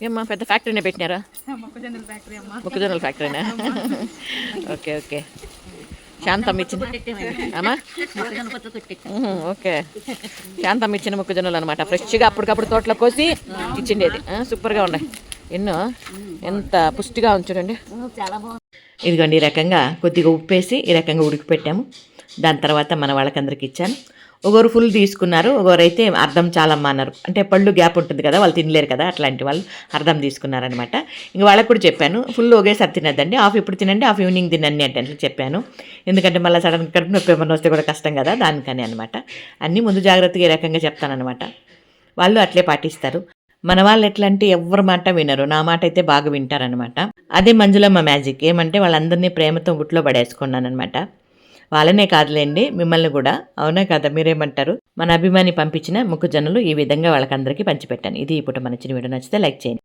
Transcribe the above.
ఏమ్మా పెద్ద ఫ్యాక్టరీనే పెట్టినారా? మొక్కజొన్నల ఫ్యాక్టరీ అమ్మా. మొక్కజొన్నల ఫ్యాక్టరీనా? Okay okay. శాంతం ఇచ్చిన అమ్మా ఓకే, శాంతం ఇచ్చిన మొక్కజొన్నలు అనమాట. ఫ్రెష్గా అప్పటికప్పుడు తోటలో కోసి ఇచ్చిండేది. సూపర్గా ఉన్నాయి. ఎన్నో ఎంత పుష్టిగా ఉంచుడండి. ఇదిగోండి, ఈ రకంగా కొద్దిగా ఉప్పేసి ఈ రకంగా ఉడికిపెట్టాము. దాని తర్వాత మన వాళ్ళకందరికి ఇచ్చాను. ఒకరు ఫుల్ తీసుకున్నారు, ఒకరైతే అర్థం చాలమ్మా అన్నారు. అంటే పళ్ళు గ్యాప్ ఉంటుంది కదా, వాళ్ళు తినలేరు కదా, అట్లాంటి వాళ్ళు అర్థం తీసుకున్నారనమాట. ఇంక వాళ్ళకి కూడా చెప్పాను, ఫుల్ ఒకేసారి తినద్దండి, హాఫ్ ఇప్పుడు తినండి, హాఫ్ ఈవినింగ్ తినండి అంటే చెప్పాను. ఎందుకంటే మళ్ళీ సడన్ కడుపు నొప్పి ఏమన్నా వస్తే కూడా కష్టం కదా, దానికని అనమాట. అన్నీ ముందు జాగ్రత్తగా ఈ రకంగా చెప్తానమాట. వాళ్ళు అట్లే పాటిస్తారు. మన వాళ్ళు ఎట్లా అంటే ఎవరి మాట వినరు, నా మాట అయితే బాగా వింటారనమాట. అదే మంజులమ్మ మ్యాజిక్. ఏమంటే వాళ్ళందరినీ ప్రేమతో గుట్లో పడేసుకున్నానమాట. వాళ్ళనే కాదులేండి, మిమ్మల్ని కూడా. అవునా కదా, మీరేమంటారు? మన అభిమాని పంపించిన మొక్కజొన్నలు ఈ విధంగా వాళ్ళకందరికీ పంచిపెట్టాను. ఇది ఇప్పుడు మన చిన్న వీడియో నచ్చితే లైక్ చేయండి.